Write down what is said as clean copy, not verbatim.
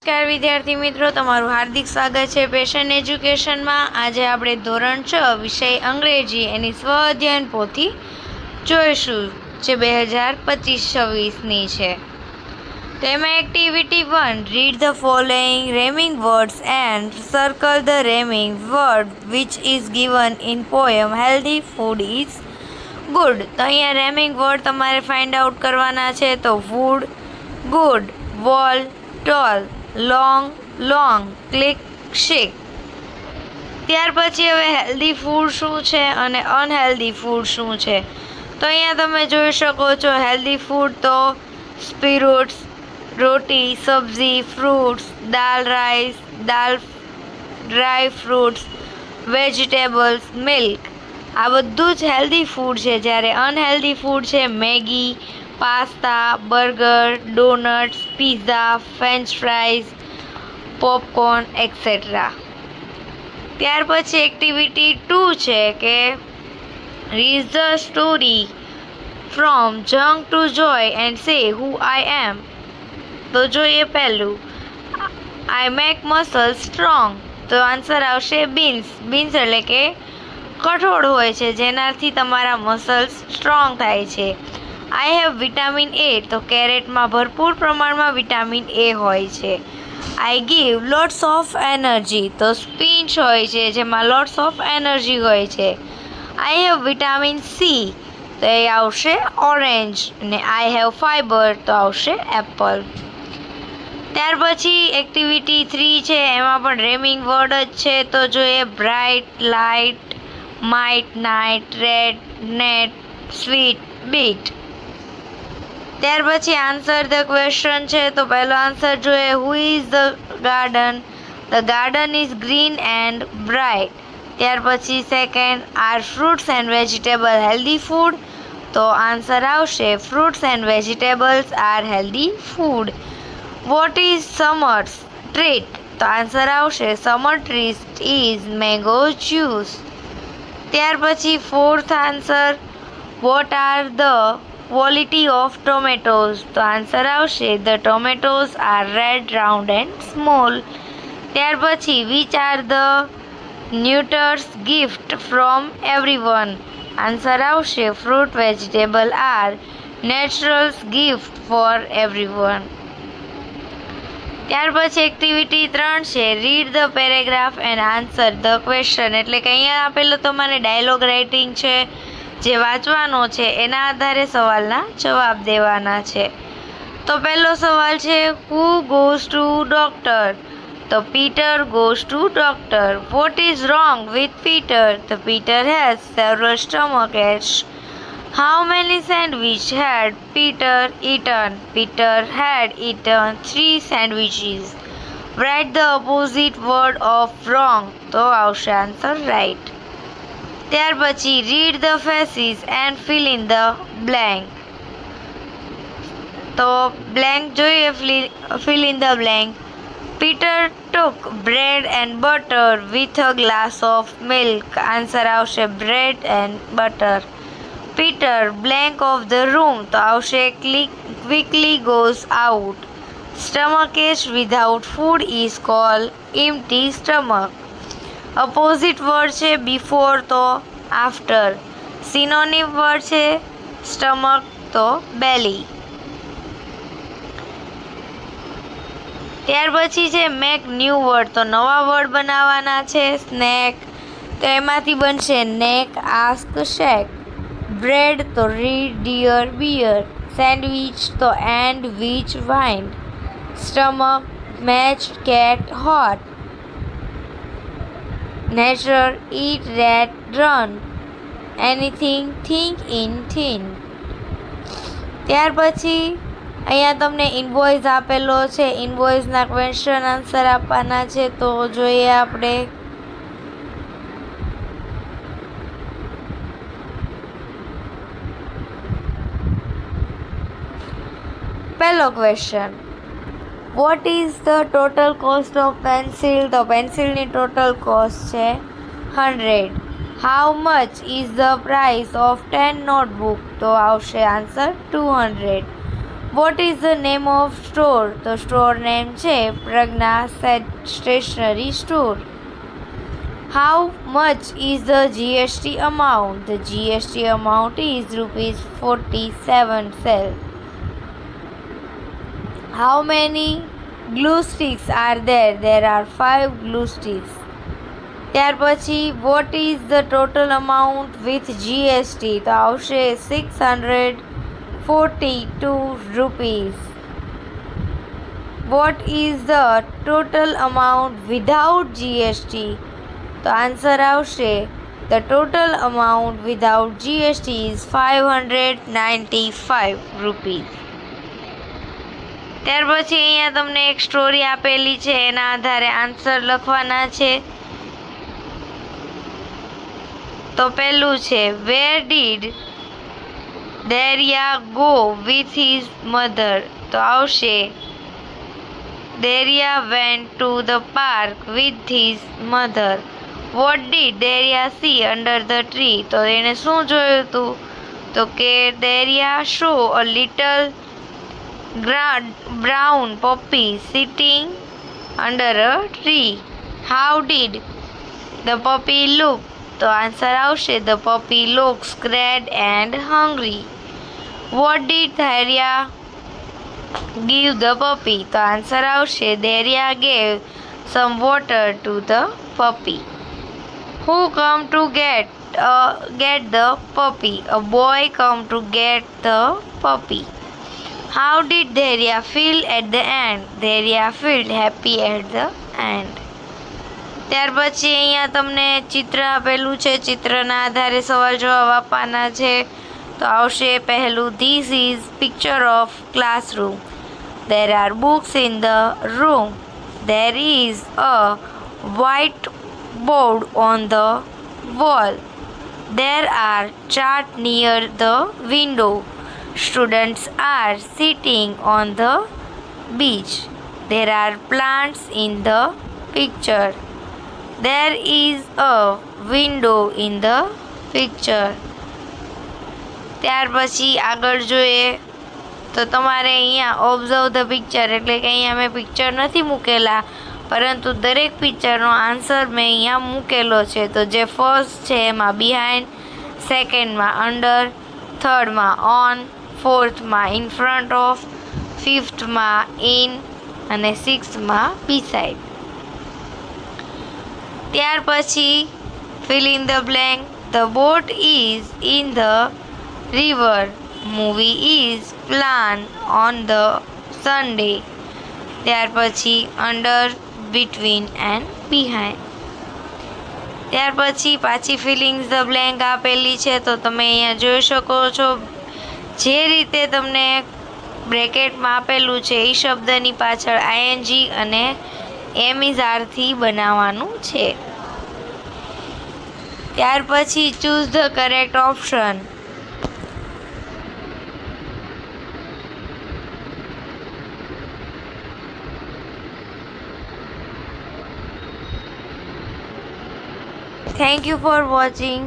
નમસ્કાર વિદ્યાર્થી મિત્રો, તમારું હાર્દિક સ્વાગત છે પેશન એજ્યુકેશનમાં. આજે આપણે ધોરણ 6 વિષય અંગ્રેજી એની સ્વ અધ્યયન પોથી જોઈશું, જે 2025-26ની છે. તો એમાં activity 1, read the following rhyming words and circle the rhyming word which is given in poem healthy food is good. તો અહીંયા રેમિંગ વર્ડ તમારે ફાઇન્ડ આઉટ કરવાના છે. તો food, good, wall, tall, long, long, click, chick. ત્યાર પછી હવે healthy food શું છે અને અનહેલ્ધી ફૂડ શું છે. તો અહીંયા તમે જોઈ શકો છો, હેલ્ધી ફૂડ તો sprouts, roti, sabzi, fruits, dal, rice, dal, dry fruits, vegetables, milk. આ બધું જ હેલ્ધી ફૂડ છે. જ્યારે અનહેલ્ધી ફૂડ છે Maggi, pasta, burger, donuts, pizza, french fries, popcorn etcetera. ત્યાર પછી એક્ટિવિટી 2 છે કે read the story from junk to joy and say who I am. તો જોઈએ પહેલું, આઈ મેક મસલ સ્ટ્રોંગ. તો આન્સર આવશે બીન્સ. બીન્સ એટલે કે કઠોળ હોય છે, જેનાથી તમારા મસલ્સ સ્ટ્રોંગ થાય છે. I have vitamin A. તો કેરેટમાં ભરપૂર પ્રમાણમાં વિટામિન એ હોય છે. આઈ ગીવ લોટ્સ ઓફ એનર્જી. તો સ્પિનચ હોય છે, જેમાં લોટ્સ ઓફ એનર્જી હોય છે. I have vitamin C. તો એ આવશે ઓરેન્જ. અને આઈ હેવ ફાઈબર. તો આવશે એપલ. ત્યાર પછી એક્ટિવિટી 3 છે, એમાં પણ રેમિંગ વર્ડ જ છે. તો જોઈએ bright, light, might, night, red, net, sweet, bit. ત્યાર પછી આન્સર ધ ક્વેશ્ચન છે. તો પહેલો આન્સર જોઈએ, who is the garden. The garden is green and bright. ત્યાર પછી second, are fruits and vegetable healthy food. તો આન્સર આવશે fruits and vegetables are healthy food. What is summer's treat. તો answer આવશે summer treat is mango juice. ત્યાર પછી fourth answer, what are the quality of tomatoes. તો answer આવશે the tomatoes are red, round and small. ત્યાર પછી which are the ન્યુટર્સ gift from everyone. Answer આવશે fruit, vegetable are naturals gift for everyone. ત્યાર પછી activity 3 છે, read the paragraph and answer the question. એટલે કે અહીંયા આપેલો તમારે ડાયલોગ રાઇટિંગ છે, જે વાંચવાનો છે, એના આધારે સવાલના જવાબ દેવાના છે. તો પહેલો સવાલ છે, હુ ગોઝ ટુ ડોક્ટર. તો Peter goes to doctor. What is wrong with Peter. તો Peter has several stomach aches. How many sandwich had Peter eaten? Peter had eaten 3 sandwiches. Write the opposite word of wrong. તો આવશે answer right. ત્યાર પછી read the phrases and fill in the blank. તો blank જોઈએ, fill in the blank. Peter took bread and butter with a glass of milk. Answer આવશે bread and butter. Peter blank of the room. તો આવશે quickly goes out. Stomach ache without food is called empty stomach. Opposite word છે before, તો after. Synonym word છે stomach, તો belly. ત્યાર પછી છે મેક ન્યૂ વર્ડ. તો નવા વર્ડ બનાવવાના છે. સ્નેક, તો એમાંથી બનશે નેક, આસ્ક, શેક. બ્રેડ, તો રીડ, ડિયર, બિયર. સેન્ડવિચ, તો and, which, wine. Stomach, match, cat, hot. Nature, eat, rat, run. Anything, think, in, thin. ત્યાર પછી અહીંયા તમને ઇનવોઇસ આપેલો છે. ઇનવોઇસના ક્વેશ્ચન આન્સર આપવાના છે. તો જોઈએ આપણે. પહેલો question, what is the total cost of pencil. તો પેન્સિલની ટોટલ કોસ્ટ છે 100. How much is the price of 10 notebook. તો આવશે answer 200. What is the name of store? તો સ્ટોર નેમ છે Pragya stationery store. How much is the GST amount? The GST amount is rupees 47 cell. How many glue sticks are there? There are 5 glue sticks. ત્યાર પછી what is the total amount with GST? તો આવશે 642 rupees. What is the total amount without GST? તો answer આવશે the total amount without GST is 595 rupees. ત્યાર પછી અહીંયા તમને એક સ્ટોરી આપેલી છે, એના આધારે આન્સર લખવાના છે. તો પહેલું છે where did Daria go with his mother? તો આવશે Daria went to the park with his mother. What did Daria see under the tree? તો એને શું જોયું હતું? તો કે Daria saw a little brown puppy sitting under a tree. How did the puppy look? તો આન્સર આવશે the puppy looks scared and hungry. What did Daria give the puppy? તો આન્સર આવશે Daria gave some water to the puppy. Who come to get the puppy? A boy come to get the puppy. How did Daria feel at the end? Daria felt happy at the end. ત્યાર પછી અહીંયા તમને ચિત્ર આપેલું છે, ચિત્રના આધારે સવાલ જવાબ આપવાના છે. તો આવશે પહેલું this is picture of classroom. There are books in the room. There is a white board on the wall. There are charts near the window. Students are sitting on the beach. There are plants in the picture. There is a window in the picture. ત્યાર પછી આગળ જોઈએ તો તમારે અહીંયા observe the picture, એટલે કે અહીંયા મેં પિક્ચર નથી મૂકેલા, પરંતુ દરેક પિક્ચરનો આન્સર મેં અહીંયા મૂકેલો છે. તો જે ફર્સ્ટ છે એમાં બિહાઇન્ડ, સેકન્ડમાં અંડર, થર્ડમાં ઓન, ફોર્થમાં ઇન ફ્રન્ટ ઓફ, ફિફ્થમાં ઇન અને સિક્સ્થમાં બિસાઇડ. ત્યાર પછી fill in the blank. The boat is in the river. Movie is planned on the Sunday. ત્યાર પછી under, between and behind. ત્યાર પછી પાછી ફિલિંગ ધ બ્લેન્ક આપેલી છે, તો તમે અહીંયા જોઈ શકો છો જે રીતે તમને બ્રેકેટમાં આપેલું છે એ શબ્દની પાછળ ING અને MISRથી બનાવવાનું છે. ત્યાર પછી choose the correct option. Thank you for watching.